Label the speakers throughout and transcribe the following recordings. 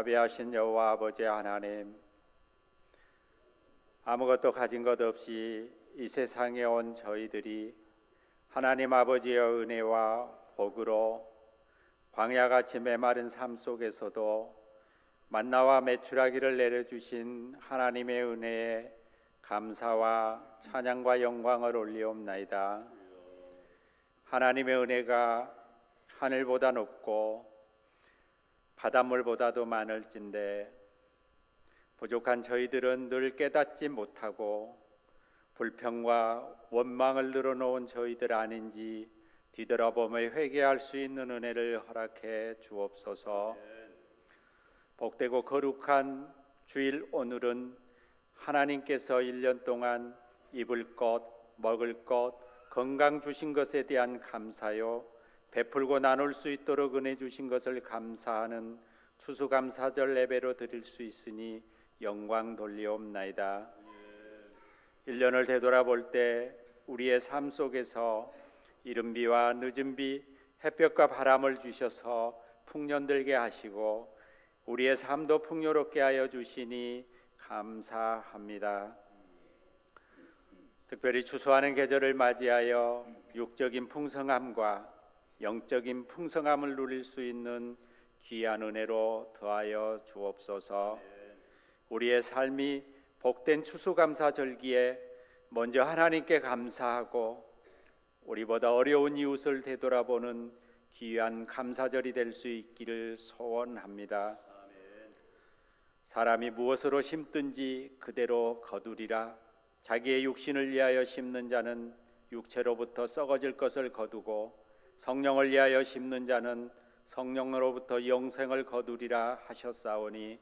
Speaker 1: 자비하신 여호와 아버지 하나님, 아무것도 가진 것 없이 이 세상에 온 저희들이 하나님 아버지의 은혜와 복으로 광야같이 메마른 삶 속에서도 만나와 메추라기를 내려주신 하나님의 은혜에 감사와 찬양과 영광을 올리옵나이다. 하나님의 은혜가 하늘보다 높고 바닷물보다도 많을진데 부족한 저희들은 늘 깨닫지 못하고 불평과 원망을 늘어놓은 저희들 아닌지 뒤돌아보며 회개할 수 있는 은혜를 허락해 주옵소서. 복되고 거룩한 주일 오늘은 하나님께서 1년 동안 입을 것, 먹을 것, 건강 주신 것에 대한 감사요, 베풀고 나눌 수 있도록 은혜 주신 것을 감사하는 추수감사절 예배로 드릴 수 있으니 영광 돌리옵나이다. 1년을 되돌아볼 때 우리의 삶 속에서 이른 비와 늦은 비, 햇볕과 바람을 주셔서 풍년들게 하시고 우리의 삶도 풍요롭게 하여 주시니 감사합니다. 특별히 추수하는 계절을 맞이하여 육적인 풍성함과 영적인 풍성함을 누릴 수 있는 귀한 은혜로 더하여 주옵소서. 우리의 삶이 복된 추수감사절기에 먼저 하나님께 감사하고 우리보다 어려운 이웃을 되돌아보는 귀한 감사절이 될 수 있기를 소원합니다. 사람이 무엇으로 심든지 그대로 거두리라. 자기의 육신을 위하여 심는 자는 육체로부터 썩어질 것을 거두고 성령을 위하여 심는 자는 성령으로부터 영생을 거두리라 하셨사오니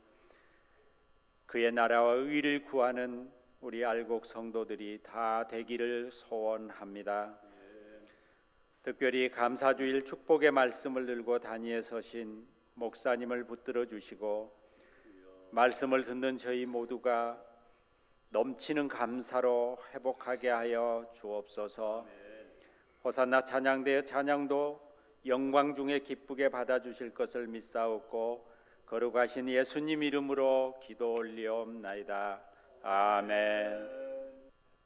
Speaker 1: 그의 나라와 의를 구하는 우리 알곡 성도들이 다 되기를 소원합니다. 특별히 감사주일 축복의 말씀을 들고 단위에 서신 목사님을 붙들어 주시고 말씀을 듣는 저희 모두가 넘치는 감사로 회복하게 하여 주옵소서. 호산나 찬양대의 찬양도 영광 중에 기쁘게 받아주실 것을 믿사옵고 거룩하신 예수님 이름으로 기도 올리옵나이다. 아멘.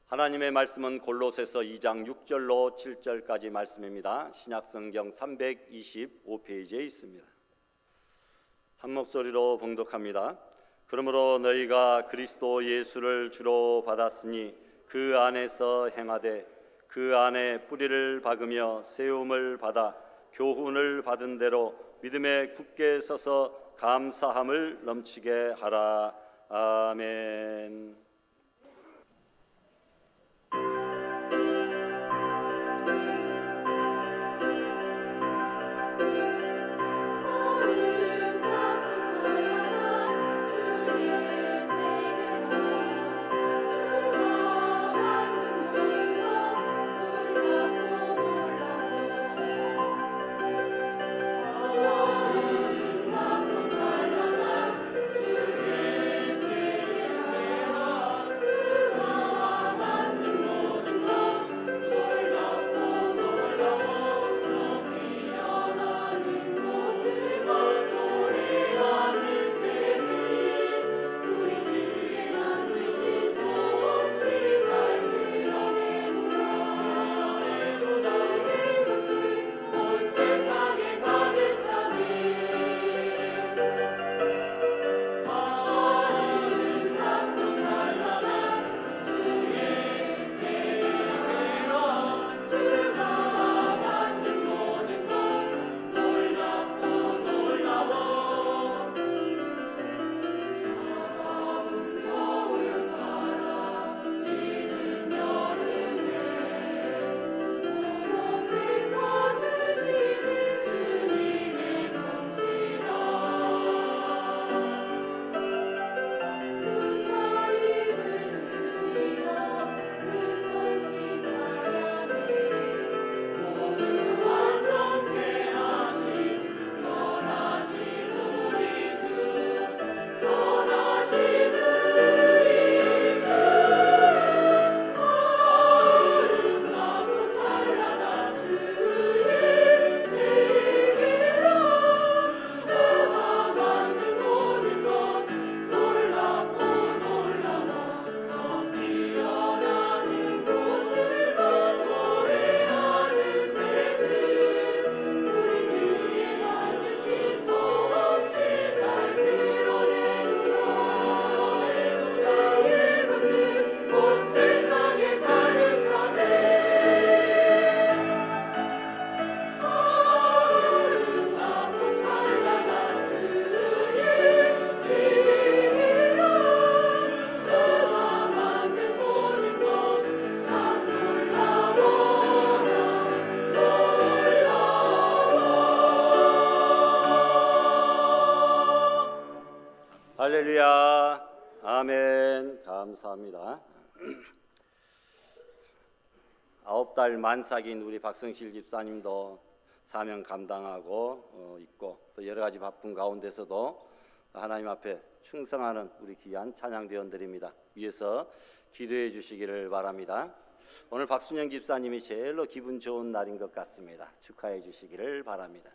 Speaker 2: 하나님의 말씀은 골로새서 2장 6절로 7절까지 말씀입니다. 신약성경 325페이지에 있습니다. 한 목소리로 봉독합니다. 그러므로 너희가 그리스도 예수를 주로 받았으니 그 안에서 행하되 그 안에 뿌리를 박으며 세움을 받아 교훈을 받은 대로 믿음에 굳게 서서 감사함을 넘치게 하라. 아멘. 할렐루야. 아멘. 감사합니다. 9달 만삭인 우리 박성실 집사님도 사명 감당하고 있고 또 여러 가지 바쁜 가운데서도 하나님 앞에 충성하는 우리 귀한 찬양대원들입니다. 위에서 기도해 주시기를 바랍니다. 오늘 박순영 집사님이 제일로 기분 좋은 날인 것 같습니다. 축하해 주시기를 바랍니다.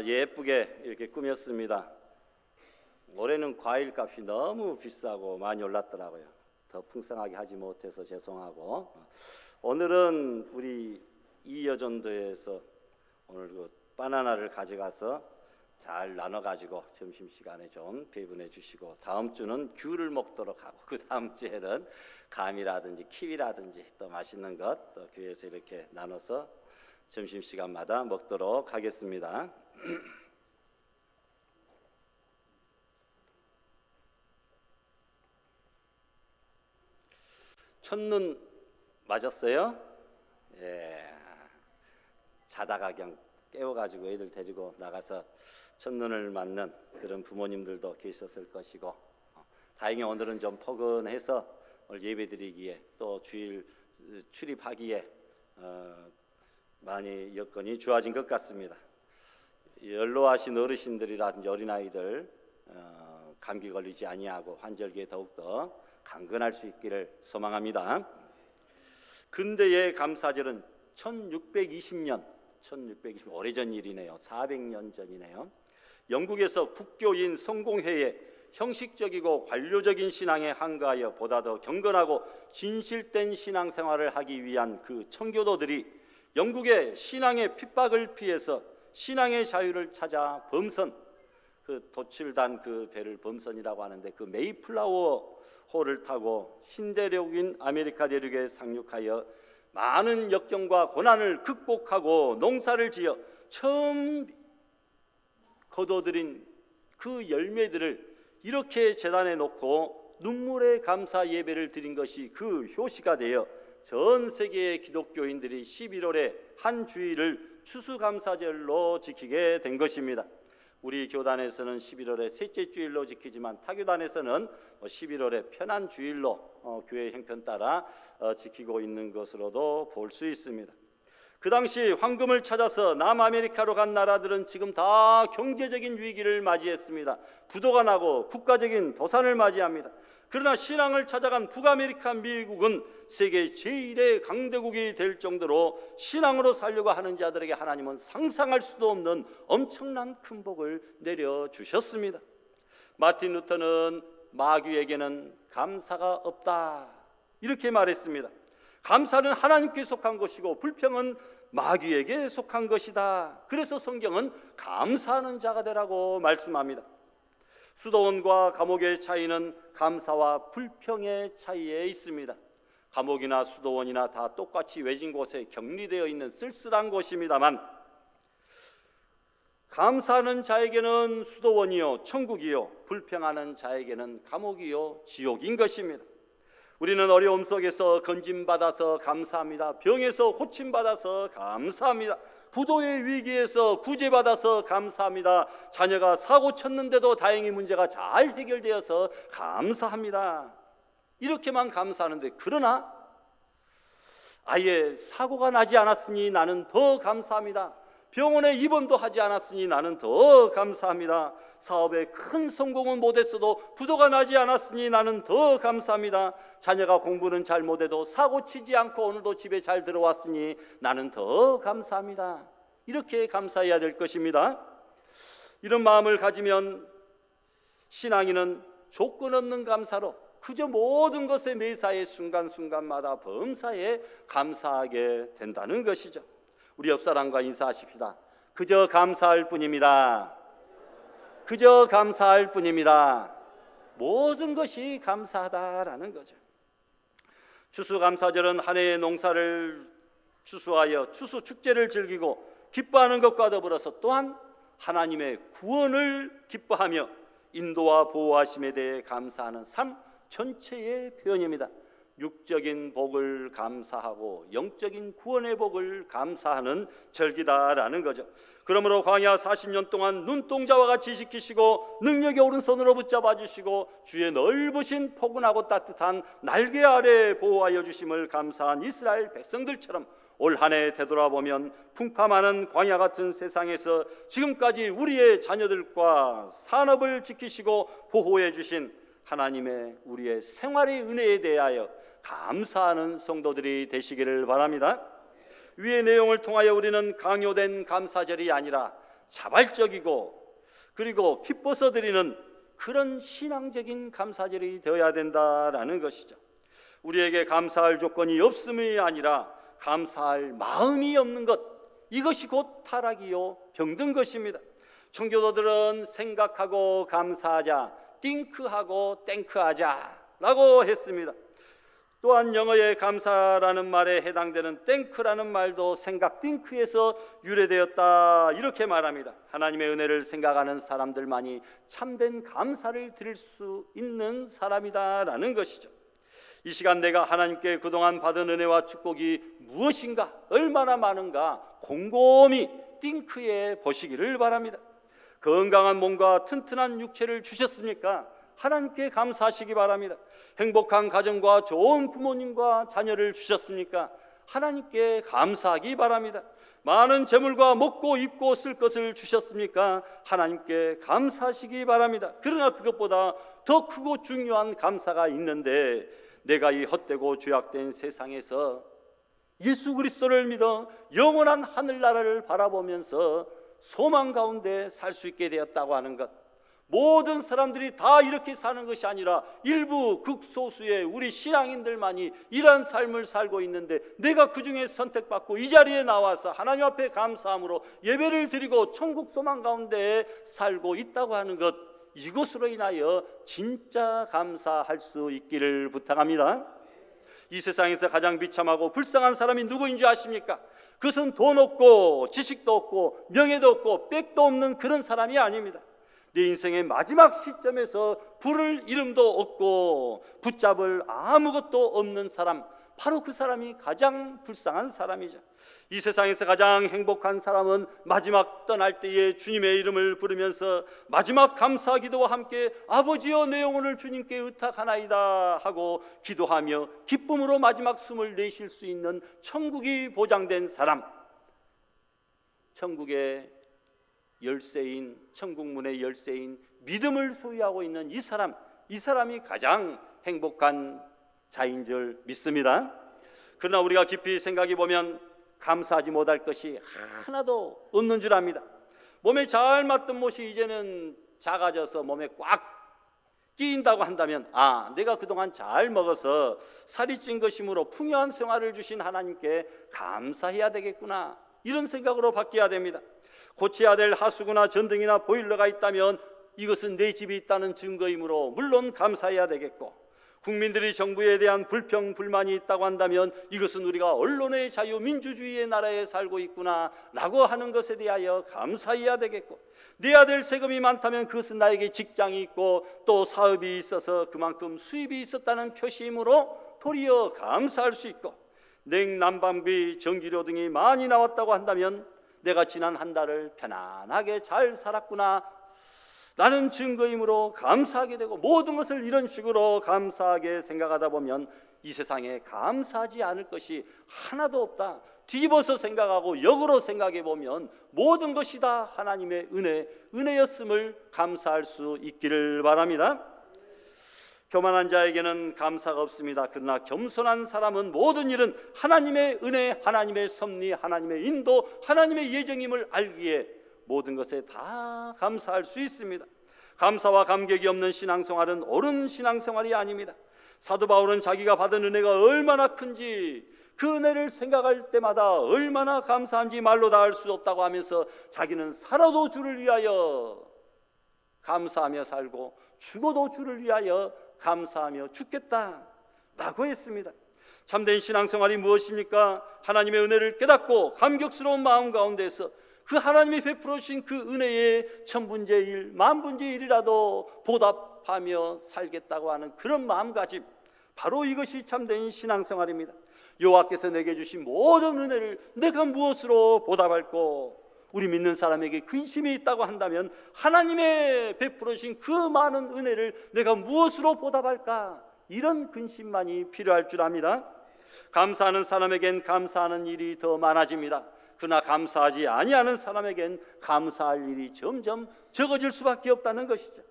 Speaker 2: 예쁘게 이렇게 꾸몄습니다. 올해는 과일 값이 너무 비싸고 많이 올랐더라고요. 더 풍성하게 하지 못해서 죄송하고, 오늘은 우리 이여전도에서 오늘 그 바나나를 가져가서 잘 나눠 가지고 점심시간에 좀 배분해 주시고, 다음 주는 귤을 먹도록 하고, 그 다음 주에는 감이라든지 키위라든지 또 맛있는 것 또 교회에서 이렇게 나눠서 점심시간마다 먹도록 하겠습니다. 첫눈 맞았어요? 예. 자다가 그냥 깨워가지고 애들 데리고 나가서 첫눈을 맞는 그런 부모님들도 계셨을 것이고, 다행히 오늘은 좀 포근해서 오늘 예배드리기에 또 주일 출입하기에 많이 여건이 좋아진 것 같습니다. 연로하신 어르신들이라든지 어린아이들 감기 걸리지 아니하고 환절기에 더욱더 강건할 수 있기를 소망합니다. 근대의 감사절은 1620년 오래전 일이네요. 400년 전이네요. 영국에서 국교인 성공회에 형식적이고 관료적인 신앙에 한가하여 보다 더 경건하고 진실된 신앙생활을 하기 위한 그 청교도들이 영국의 신앙의 핍박을 피해서 신앙의 자유를 찾아 범선, 그 도출단 그 배를 범선이라고 하는데, 그 메이플라워 호를 타고 신대륙인 아메리카 대륙에 상륙하여 많은 역경과 고난을 극복하고 농사를 지어 처음 거둬들인 그 열매들을 이렇게 제단에 놓고 눈물의 감사 예배를 드린 것이 그 효시가 되어 전 세계의 기독교인들이 11월에 한 주일을 추수감사절로 지키게 된 것입니다. 우리 교단에서는 11월의 셋째 주일로 지키지만 타교단에서는 11월의 편한 주일로 교회 형편 따라 지키고 있는 것으로도 볼 수 있습니다. 그 당시 황금을 찾아서 남아메리카로 간 나라들은 지금 다 경제적인 위기를 맞이했습니다. 부도가 나고 국가적인 도산을 맞이합니다. 그러나 신앙을 찾아간 북아메리카 미국은 세계 제1의 강대국이 될 정도로 신앙으로 살려고 하는 자들에게 하나님은 상상할 수도 없는 엄청난 큰 복을 내려주셨습니다. 마틴 루터는 마귀에게는 감사가 없다 이렇게 말했습니다. 감사는 하나님께 속한 것이고 불평은 마귀에게 속한 것이다. 그래서 성경은 감사하는 자가 되라고 말씀합니다. 수도원과 감옥의 차이는 감사와 불평의 차이에 있습니다. 감옥이나 수도원이나 다 똑같이 외진 곳에 격리되어 있는 쓸쓸한 곳입니다만, 감사하는 자에게는 수도원이요 천국이요, 불평하는 자에게는 감옥이요 지옥인 것입니다. 우리는 어려움 속에서 건짐받아서 감사합니다. 병에서 고침받아서 감사합니다. 부도의 위기에서 구제받아서 감사합니다. 자녀가 사고 쳤는데도 다행히 문제가 잘 해결되어서 감사합니다. 이렇게만 감사하는데, 그러나 아예 사고가 나지 않았으니 나는 더 감사합니다. 병원에 입원도 하지 않았으니 나는 더 감사합니다. 사업에 큰 성공은 못했어도 부도가 나지 않았으니 나는 더 감사합니다. 자녀가 공부는 잘 못해도 사고 치지 않고 오늘도 집에 잘 들어왔으니 나는 더 감사합니다. 이렇게 감사해야 될 것입니다. 이런 마음을 가지면 신앙인은 조건 없는 감사로 그저 모든 것에 매사에 순간순간마다 범사에 감사하게 된다는 것이죠. 우리 옆사람과 인사하십시다. 그저 감사할 뿐입니다. 그저 감사할 뿐입니다. 모든 것이 감사하다라는 거죠. 추수감사절은 한 해의 농사를 추수하여 추수축제를 즐기고 기뻐하는 것과 더불어서 또한 하나님의 구원을 기뻐하며 인도와 보호하심에 대해 감사하는 삶 전체의 표현입니다. 육적인 복을 감사하고 영적인 구원의 복을 감사하는 절기다라는 거죠. 그러므로 광야 40년 동안 눈동자와 같이 지키시고 능력의 오른손으로 붙잡아 주시고 주의 넓으신 포근하고 따뜻한 날개 아래 보호하여 주심을 감사한 이스라엘 백성들처럼 올 한 해 되돌아보면 풍파많은 광야 같은 세상에서 지금까지 우리의 자녀들과 산업을 지키시고 보호해 주신 하나님의 우리의 생활의 은혜에 대하여 감사하는 성도들이 되시기를 바랍니다. 위의 내용을 통하여 우리는 강요된 감사절이 아니라 자발적이고 그리고 기뻐서 드리는 그런 신앙적인 감사절이 되어야 된다라는 것이죠. 우리에게 감사할 조건이 없음이 아니라 감사할 마음이 없는 것, 이것이 곧 타락이요 병든 것입니다. 청교도들은 생각하고 감사하자, 띵크하고 땡크하자라고 했습니다. 또한 영어의 감사라는 말에 해당되는 땡크라는 말도 생각 띵크에서 유래되었다 이렇게 말합니다. 하나님의 은혜를 생각하는 사람들만이 참된 감사를 드릴 수 있는 사람이다라는 것이죠. 이 시간 내가 하나님께 그동안 받은 은혜와 축복이 무엇인가, 얼마나 많은가 곰곰이 띵크해 보시기를 바랍니다. 건강한 몸과 튼튼한 육체를 주셨습니까? 하나님께 감사하시기 바랍니다. 행복한 가정과 좋은 부모님과 자녀를 주셨습니까? 하나님께 감사하기 바랍니다. 많은 재물과 먹고 입고 쓸 것을 주셨습니까? 하나님께 감사하시기 바랍니다. 그러나 그것보다 더 크고 중요한 감사가 있는데, 내가 이 헛되고 죄악된 세상에서 예수 그리스도를 믿어 영원한 하늘나라를 바라보면서 소망 가운데 살 수 있게 되었다고 하는 것, 모든 사람들이 다 이렇게 사는 것이 아니라 일부 극소수의 우리 신앙인들만이 이러한 삶을 살고 있는데, 내가 그 중에 선택받고 이 자리에 나와서 하나님 앞에 감사함으로 예배를 드리고 천국 소망 가운데 살고 있다고 하는 것, 이것으로 인하여 진짜 감사할 수 있기를 부탁합니다. 이 세상에서 가장 비참하고 불쌍한 사람이 누구인 줄 아십니까? 그것은 돈 없고 지식도 없고 명예도 없고 빽도 없는 그런 사람이 아닙니다. 내 인생의 마지막 시점에서 부를 이름도 없고 붙잡을 아무것도 없는 사람, 바로 그 사람이 가장 불쌍한 사람이죠. 이 세상에서 가장 행복한 사람은 마지막 떠날 때에 주님의 이름을 부르면서 마지막 감사 기도와 함께 아버지여 내 영혼을 주님께 의탁하나이다 하고 기도하며 기쁨으로 마지막 숨을 내쉴 수 있는 천국이 보장된 사람, 천국의 열쇠인, 천국문의 열쇠인 믿음을 소유하고 있는 이 사람이 가장 행복한 자인 줄 믿습니다. 그러나 우리가 깊이 생각해 보면 감사하지 못할 것이 하나도 없는 줄 압니다. 몸에 잘 맞던 못이 이제는 작아져서 몸에 꽉 끼인다고 한다면, 내가 그동안 잘 먹어서 살이 찐 것이므로 풍요한 생활을 주신 하나님께 감사해야 되겠구나, 이런 생각으로 바뀌어야 됩니다. 고쳐야 될 하수구나 전등이나 보일러가 있다면 이것은 내 집이 있다는 증거이므로 물론 감사해야 되겠고, 국민들이 정부에 대한 불평, 불만이 있다고 한다면 이것은 우리가 언론의 자유, 민주주의의 나라에 살고 있구나 라고 하는 것에 대하여 감사해야 되겠고, 내야 될 세금이 많다면 그것은 나에게 직장이 있고 또 사업이 있어서 그만큼 수입이 있었다는 표시이므로 도리어 감사할 수 있고, 냉난방비, 전기료 등이 많이 나왔다고 한다면 내가 지난 한 달을 편안하게 잘 살았구나 라는 증거이므로 감사하게 되고, 모든 것을 이런 식으로 감사하게 생각하다 보면 이 세상에 감사하지 않을 것이 하나도 없다. 뒤집어서 생각하고 역으로 생각해 보면 모든 것이 다 하나님의 은혜였음을 감사할 수 있기를 바랍니다. 교만한 자에게는 감사가 없습니다. 그러나 겸손한 사람은 모든 일은 하나님의 은혜, 하나님의 섭리, 하나님의 인도, 하나님의 예정임을 알기에 모든 것에 다 감사할 수 있습니다. 감사와 감격이 없는 신앙생활은 옳은 신앙생활이 아닙니다. 사도 바울은 자기가 받은 은혜가 얼마나 큰지, 그 은혜를 생각할 때마다 얼마나 감사한지 말로 다 할 수 없다고 하면서 자기는 살아도 주를 위하여 감사하며 살고 죽어도 주를 위하여 감사하며 죽겠다라고 했습니다. 참된 신앙생활이 무엇입니까? 하나님의 은혜를 깨닫고 감격스러운 마음 가운데서 그 하나님이 베풀어 주신 그 은혜의 천분의 일, 만분의 일이라도 보답하며 살겠다고 하는 그런 마음가짐, 바로 이것이 참된 신앙생활입니다. 여호와께서 내게 주신 모든 은혜를 내가 무엇으로 보답할꼬? 우리 믿는 사람에게 근심이 있다고 한다면 하나님의 베풀으신 그 많은 은혜를 내가 무엇으로 보답할까? 이런 근심만이 필요할 줄 압니다. 감사하는 사람에겐 감사하는 일이 더 많아집니다. 그러나 감사하지 아니하는 사람에겐 감사할 일이 점점 적어질 수밖에 없다는 것이죠.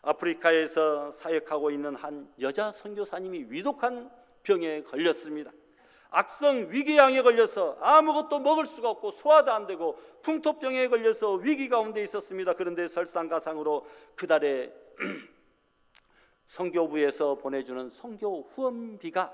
Speaker 2: 아프리카에서 사역하고 있는 한 여자 선교사님이 위독한 병에 걸렸습니다. 악성 위궤양에 걸려서 아무것도 먹을 수가 없고 소화도 안 되고 풍토병에 걸려서 위기 가운데 있었습니다. 그런데 설상가상으로 그달에 선교부에서 보내주는 선교 후원비가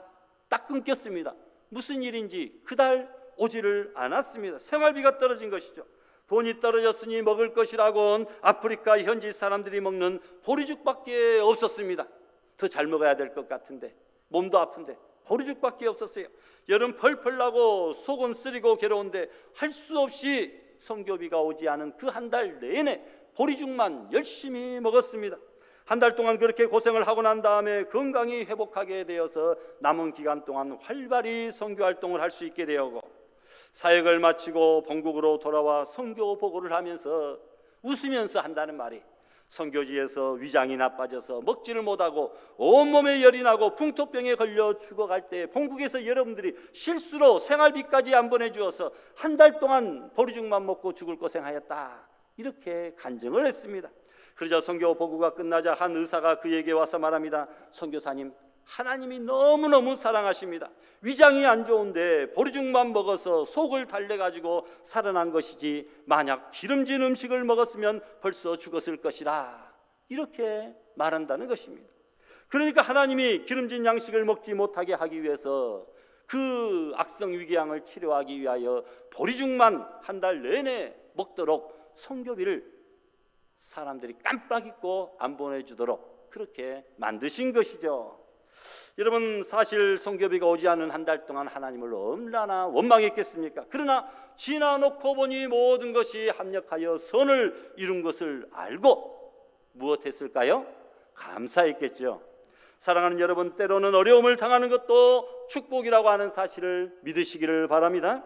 Speaker 2: 딱 끊겼습니다. 무슨 일인지 그달 오지를 않았습니다. 생활비가 떨어진 것이죠. 돈이 떨어졌으니 먹을 것이라곤 아프리카 현지 사람들이 먹는 보리죽밖에 없었습니다. 더 잘 먹어야 될 것 같은데 몸도 아픈데 보리죽밖에 없었어요. 여름 펄펄 나고 속은 쓰리고 괴로운데 할 수 없이 선교비가 오지 않은 그 한 달 내내 보리죽만 열심히 먹었습니다. 한 달 동안 그렇게 고생을 하고 난 다음에 건강이 회복하게 되어서 남은 기간 동안 활발히 선교 활동을 할 수 있게 되었고, 사역을 마치고 본국으로 돌아와 선교 보고를 하면서 웃으면서 한다는 말이, 선교지에서 위장이 나빠져서 먹지를 못하고 온몸에 열이 나고 풍토병에 걸려 죽어갈 때 본국에서 여러분들이 실수로 생활비까지 안 보내주어서 한 달 동안 보리죽만 먹고 죽을 고생하였다, 이렇게 간증을 했습니다. 그러자 선교 보고가 끝나자 한 의사가 그에게 와서 말합니다. 선교사님, 하나님이 너무너무 사랑하십니다. 위장이 안 좋은데 보리죽만 먹어서 속을 달래가지고 살아난 것이지 만약 기름진 음식을 먹었으면 벌써 죽었을 것이라, 이렇게 말한다는 것입니다. 그러니까 하나님이 기름진 양식을 먹지 못하게 하기 위해서 그 악성 위궤양을 치료하기 위하여 보리죽만 한 달 내내 먹도록 선교비를 사람들이 깜빡 잊고 안 보내주도록 그렇게 만드신 것이죠. 여러분, 사실 선교비가 오지 않은 한 달 동안 하나님을 얼마나 원망했겠습니까? 그러나 지나놓고 보니 모든 것이 합력하여 선을 이룬 것을 알고 무엇했을까요? 감사했겠죠. 사랑하는 여러분, 때로는 어려움을 당하는 것도 축복이라고 하는 사실을 믿으시기를 바랍니다.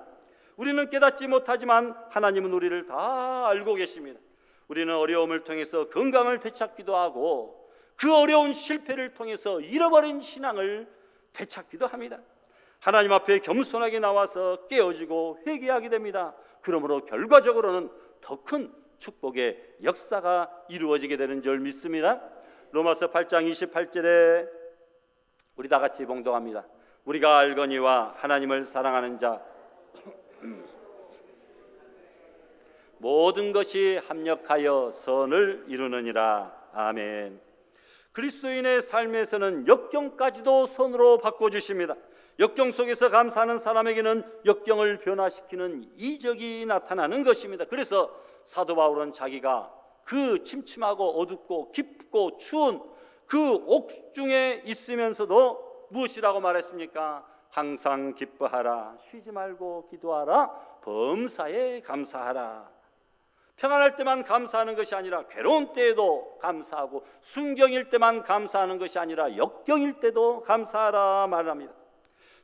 Speaker 2: 우리는 깨닫지 못하지만 하나님은 우리를 다 알고 계십니다. 우리는 어려움을 통해서 건강을 되찾기도 하고 그 어려운 실패를 통해서 잃어버린 신앙을 되찾기도 합니다. 하나님 앞에 겸손하게 나와서 깨어지고 회개하게 됩니다. 그러므로 결과적으로는 더 큰 축복의 역사가 이루어지게 되는 줄 믿습니다. 로마서 8장 28절에 우리 다 같이 봉독합니다. 우리가 알거니와 하나님을 사랑하는 자 모든 것이 합력하여 선을 이루느니라. 아멘. 그리스도인의 삶에서는 역경까지도 선으로 바꿔주십니다. 역경 속에서 감사하는 사람에게는 역경을 변화시키는 이적이 나타나는 것입니다. 그래서 사도 바울은 자기가 그 침침하고 어둡고 깊고 추운 그 옥중에 있으면서도 무엇이라고 말했습니까? 항상 기뻐하라, 쉬지 말고 기도하라, 범사에 감사하라. 평안할 때만 감사하는 것이 아니라 괴로운 때에도 감사하고, 순경일 때만 감사하는 것이 아니라 역경일 때도 감사하라 말합니다.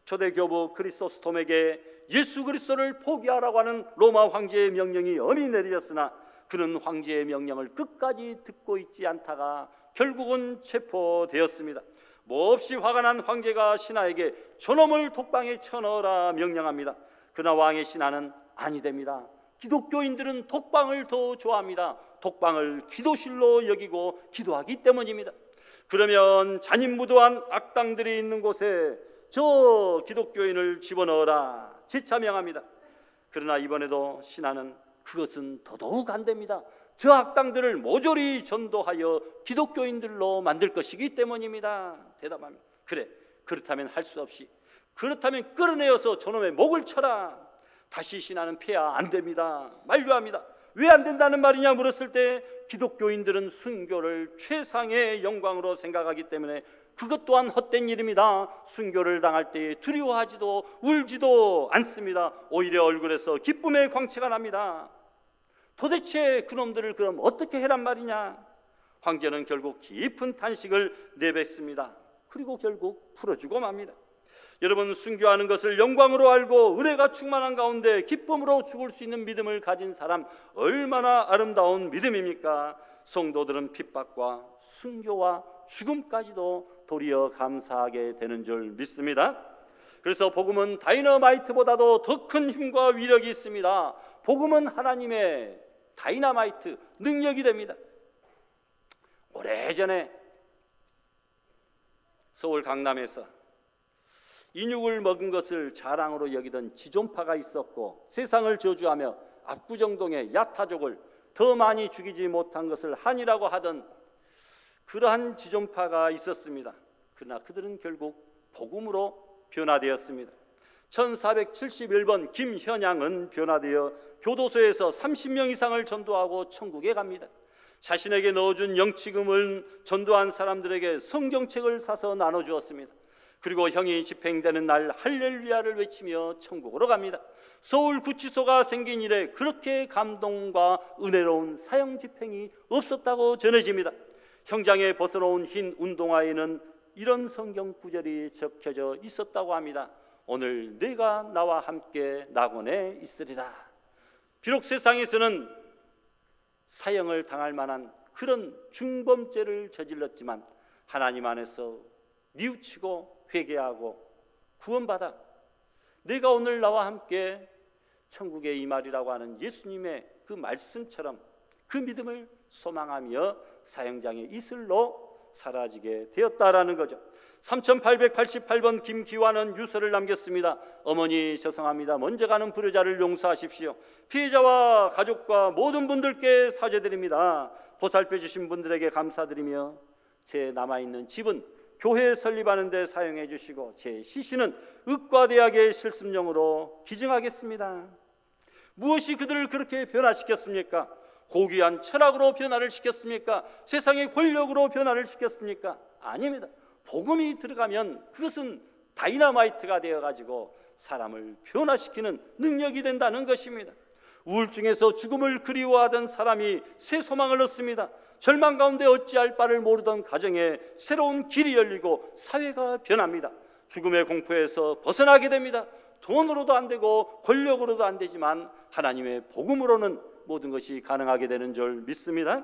Speaker 2: 초대교부 크리소스톰에게 예수 그리스도를 포기하라고 하는 로마 황제의 명령이 엄히 내려졌으나 그는 황제의 명령을 끝까지 듣고 있지 않다가 결국은 체포되었습니다. 몹시 화가 난 황제가 신하에게 저놈을 독방에 쳐넣으라 명령합니다. 그러나 왕의 신하는 아니 됩니다. 기독교인들은 독방을 더 좋아합니다. 독방을 기도실로 여기고 기도하기 때문입니다. 그러면 잔인무도한 악당들이 있는 곳에 저 기독교인을 집어넣어라 재차명합니다. 그러나 이번에도 신하는 그것은 더더욱 안 됩니다. 저 악당들을 모조리 전도하여 기독교인들로 만들 것이기 때문입니다. 대답합니다. 그래, 그렇다면 할 수 없이, 그렇다면 끌어내어서 저놈의 목을 쳐라. 다시 신하는 폐하 안 됩니다. 만류합니다. 왜 안 된다는 말이냐 물었을 때 기독교인들은 순교를 최상의 영광으로 생각하기 때문에 그것 또한 헛된 일입니다. 순교를 당할 때 두려워하지도 울지도 않습니다. 오히려 얼굴에서 기쁨의 광채가 납니다. 도대체 그놈들을 그럼 어떻게 해란 말이냐? 황제는 결국 깊은 탄식을 내뱉습니다. 그리고 결국 풀어주고 맙니다. 여러분, 순교하는 것을 영광으로 알고 은혜가 충만한 가운데 기쁨으로 죽을 수 있는 믿음을 가진 사람, 얼마나 아름다운 믿음입니까? 성도들은 핍박과 순교와 죽음까지도 도리어 감사하게 되는 줄 믿습니다. 그래서 복음은 다이너마이트보다도 더 큰 힘과 위력이 있습니다. 복음은 하나님의 다이너마이트, 능력이 됩니다. 오래전에 서울 강남에서 인육을 먹은 것을 자랑으로 여기던 지존파가 있었고, 세상을 저주하며 압구정동의 야타족을 더 많이 죽이지 못한 것을 한이라고 하던 그러한 지존파가 있었습니다. 그러나 그들은 결국 복음으로 변화되었습니다. 1471번 김현양은 변화되어 교도소에서 30명 이상을 전도하고 천국에 갑니다. 자신에게 넣어준 영치금을 전도한 사람들에게 성경책을 사서 나눠주었습니다. 그리고 형이 집행되는 날 할렐루야를 외치며 천국으로 갑니다. 서울 구치소가 생긴 이래 그렇게 감동과 은혜로운 사형 집행이 없었다고 전해집니다. 형장에 벗어놓은 흰 운동화에는 이런 성경 구절이 적혀져 있었다고 합니다. 오늘 네가 나와 함께 낙원에 있으리라. 비록 세상에서는 사형을 당할 만한 그런 중범죄를 저질렀지만 하나님 안에서 뉘우치고 회개하고 구원받아 내가 오늘 나와 함께 천국에 임하리라고 하는 예수님의 그 말씀처럼 그 믿음을 소망하며 사형장의 이슬로 사라지게 되었다라는 거죠. 3888번 김기환은 유서를 남겼습니다. 어머니 죄송합니다. 먼저 가는 불효자를 용서하십시오. 피해자와 가족과 모든 분들께 사죄드립니다. 보살펴 주신 분들에게 감사드리며 제 남아있는 집은 교회 설립하는 데 사용해 주시고 제 시신은 의과대학의 실습용으로 기증하겠습니다. 무엇이 그들을 그렇게 변화시켰습니까? 고귀한 철학으로 변화를 시켰습니까? 세상의 권력으로 변화를 시켰습니까? 아닙니다. 복음이 들어가면 그것은 다이너마이트가 되어가지고 사람을 변화시키는 능력이 된다는 것입니다. 우울증에서 죽음을 그리워하던 사람이 새 소망을 얻습니다. 절망 가운데 어찌할 바를 모르던 가정에 새로운 길이 열리고 사회가 변합니다. 죽음의 공포에서 벗어나게 됩니다. 돈으로도 안 되고 권력으로도 안 되지만 하나님의 복음으로는 모든 것이 가능하게 되는 줄 믿습니다.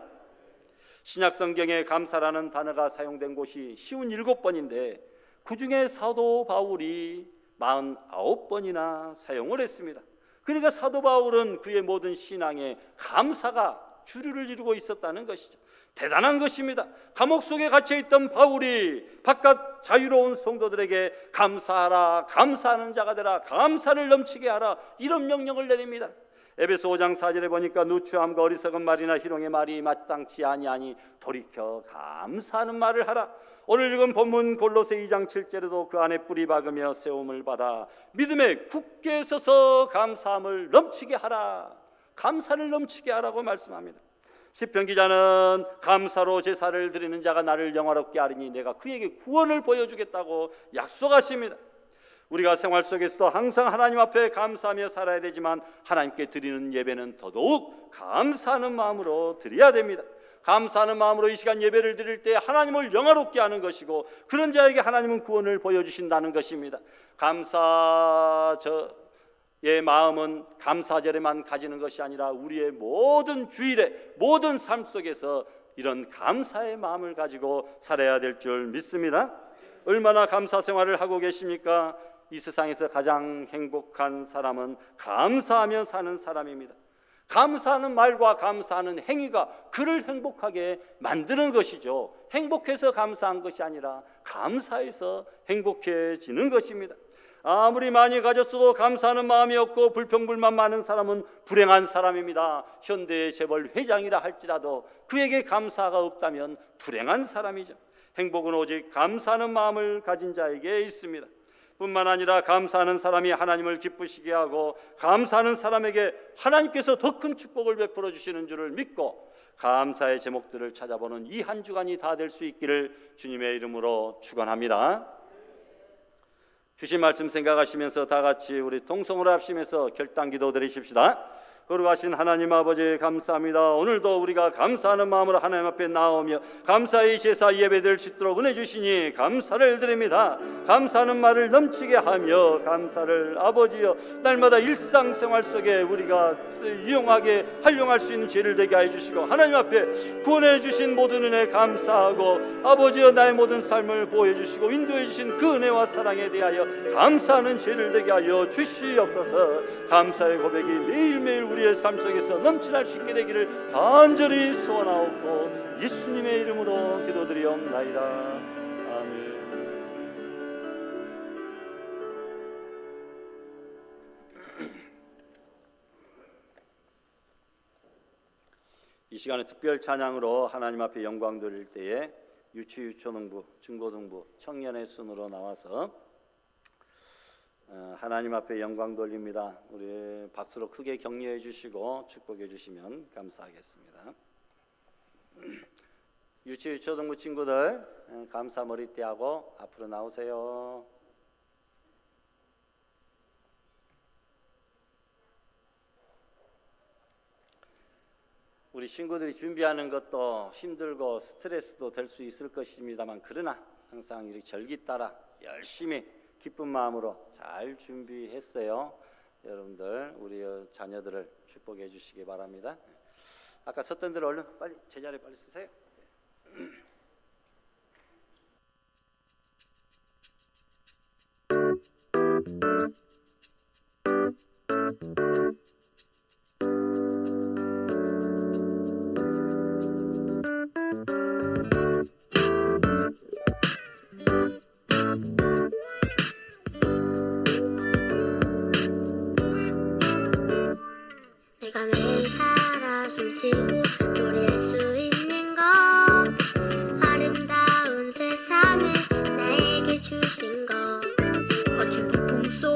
Speaker 2: 신약 성경에 감사라는 단어가 사용된 곳이 57번인데 그 중에 사도 바울이 49번이나 사용을 했습니다. 그러니까 사도 바울은 그의 모든 신앙에 감사가 주류를 이루고 있었다는 것이죠. 대단한 것입니다. 감옥 속에 갇혀있던 바울이 바깥 자유로운 성도들에게 감사하라, 감사하는 자가 되라, 감사를 넘치게 하라, 이런 명령을 내립니다. 에베소 5장 4절에 보니까 누추함과 어리석은 말이나 희롱의 말이 마땅치 아니하니 돌이켜 감사하는 말을 하라. 오늘 읽은 본문 골로새 2장 7절에도 그 안에 뿌리 박으며 세움을 받아 믿음에 굳게 서서 감사함을 넘치게 하라, 감사를 넘치게 하라고 말씀합니다. 시편 기자는 감사로 제사를 드리는 자가 나를 영화롭게 하리니 내가 그에게 구원을 보여주겠다고 약속하십니다. 우리가 생활 속에서도 항상 하나님 앞에 감사하며 살아야 되지만 하나님께 드리는 예배는 더더욱 감사하는 마음으로 드려야 됩니다. 감사하는 마음으로 이 시간 예배를 드릴 때 하나님을 영화롭게 하는 것이고 그런 자에게 하나님은 구원을 보여주신다는 것입니다. 감사의 마음은 감사절에만 가지는 것이 아니라 우리의 모든 주일에 모든 삶 속에서 이런 감사의 마음을 가지고 살아야 될 줄 믿습니다. 얼마나 감사 생활을 하고 계십니까? 이 세상에서 가장 행복한 사람은 감사하며 사는 사람입니다. 감사하는 말과 감사하는 행위가 그를 행복하게 만드는 것이죠. 행복해서 감사한 것이 아니라 감사해서 행복해지는 것입니다. 아무리 많이 가졌어도 감사하는 마음이 없고 불평불만 많은 사람은 불행한 사람입니다. 현대의 재벌 회장이라 할지라도 그에게 감사가 없다면 불행한 사람이죠. 행복은 오직 감사하는 마음을 가진 자에게 있습니다. 뿐만 아니라 감사하는 사람이 하나님을 기쁘시게 하고 감사하는 사람에게 하나님께서 더 큰 축복을 베풀어 주시는 줄을 믿고 감사의 제목들을 찾아보는 이 한 주간이 다 될 수 있기를 주님의 이름으로 축원합니다. 주신 말씀 생각하시면서 다 같이 우리 통성으로 합심해서 결단 기도 드리십시다. 거룩하신 하나님 아버지 감사합니다. 오늘도 우리가 감사하는 마음으로 하나님 앞에 나오며 감사의 제사 예배드릴 수 있도록 은혜 주시니 감사를 드립니다. 감사하는 말을 넘치게 하며 감사를 아버지여 날마다 일상생활 속에 우리가 유용하게 활용할 수 있는 죄를 되게 해 주시고 하나님 앞에 구원해 주신 모든 은혜 감사하고 아버지여 나의 모든 삶을 보여 주시고 인도해 주신 그 은혜와 사랑에 대하여 감사하는 죄를 되게 하여 주시옵소서. 감사의 고백이 매일매일 우리의 삶 속에서 넘쳐날 수 있게 되기를 간절히 소원하옵고 예수님의 이름으로 기도드리옵나이다. 아멘. 이 시간에 특별 찬양으로 하나님 앞에 영광 돌릴 때에 유치, 유초등부, 중고등부, 청년의 순으로 나와서 하나님 앞에 영광 돌립니다. 우리 박수로 크게 격려해 주시고 축복해 주시면 감사하겠습니다. 유치, 유초등부 친구들 감사 머리띠하고 앞으로 나오세요. 우리 친구들이 준비하는 것도 힘들고 스트레스도 될 수 있을 것입니다만 그러나 항상 이렇게 절기 따라 열심히 기쁜 마음으로 잘 준비했어요. 여러분들 우리 자녀들을 축복해 주시기 바랍니다. 아까 섰던 대로 얼른 빨리 제자리에 빨리 쓰세요.
Speaker 3: 내가 매일 살아 숨쉬고 노래할 수 있는 것 아름다운 세상을 나에게 주신 것 거친 폭풍 속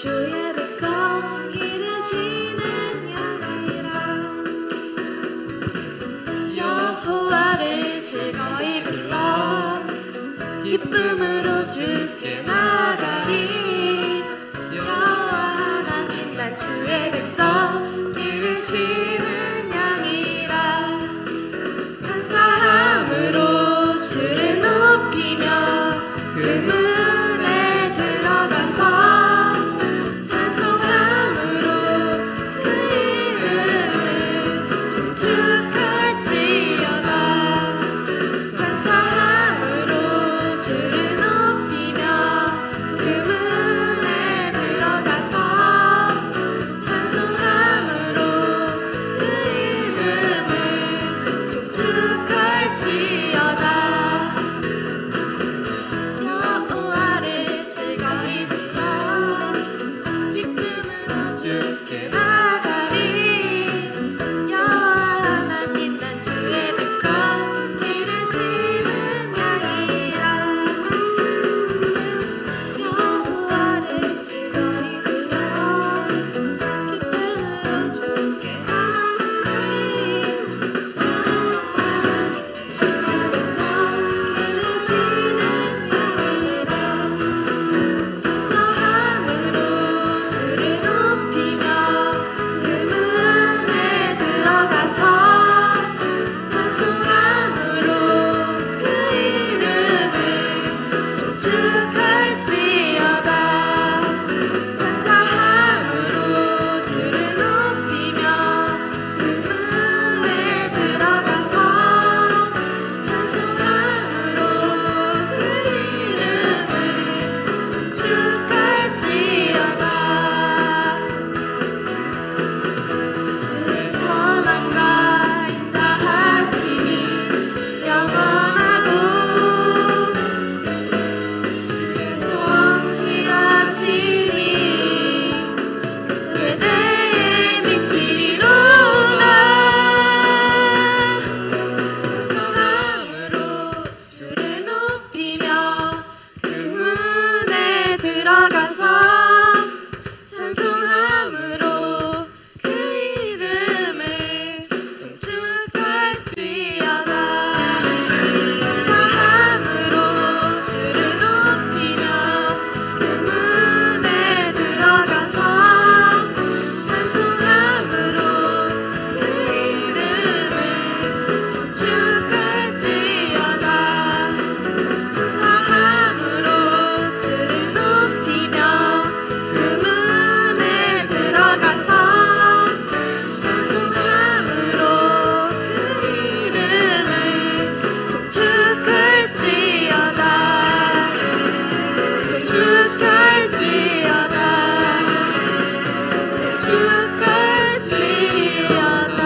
Speaker 4: 주의 백성 기르시는 양이라. 여호와를 즐거이 불러 기쁨으로 주께 나가리. 여호와 하나님 난 주의 백성 기르시는 양이라. 감사함으로 주를 높이며 그 문에 들어가서 찬송함으로 그 이름을 송축할지어다. 감사함으로 주를 높이며 그 문에 들어가서 찬송함으로 그 이름을 송축할지어다. 여호와를 즐거이 불러 기쁨으로 주께 나가리. 여호와 하나님 난 주의 백성 기르시는 양이라. 여호와를 즐거이 불러 기쁨으로 주께 나가리. 주의 백성 기르시는 양이라. 감사함으로 주를 높이며 그 문에 들어가서 찬송함으로 그 이름을 송축할지어다. 감사함으로 주를 높이며 그 문에 들어가서 찬송함으로 그 이름을 송축할지어다. 주의 선함과 인자하심이 영원하고 주의 성실하심이 세대에 미치리로다. 찬송함으로 주를 높이며 그 문에 들어가서 찬송함으로 그 이름을 송축할지어다. 감사함으로 주를 높이며 그 문에 들어가서 찬송함으로 그 이름을 송축할지어다. 감사함으로 주를 높이며 그 문에 들어가서 찬송함으로 그 이름을 송축할지어다. 송축할지어다. 송축할지어다.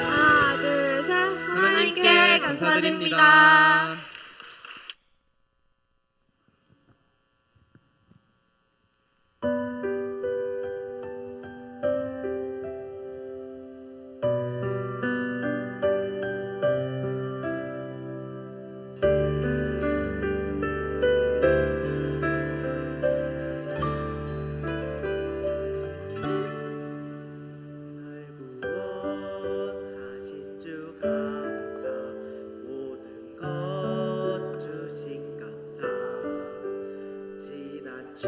Speaker 4: 하나, 둘, 셋. 하나님께 감사드립니다.
Speaker 5: 구원하신 주 감사, 모든 것 주신 감사, 지난 주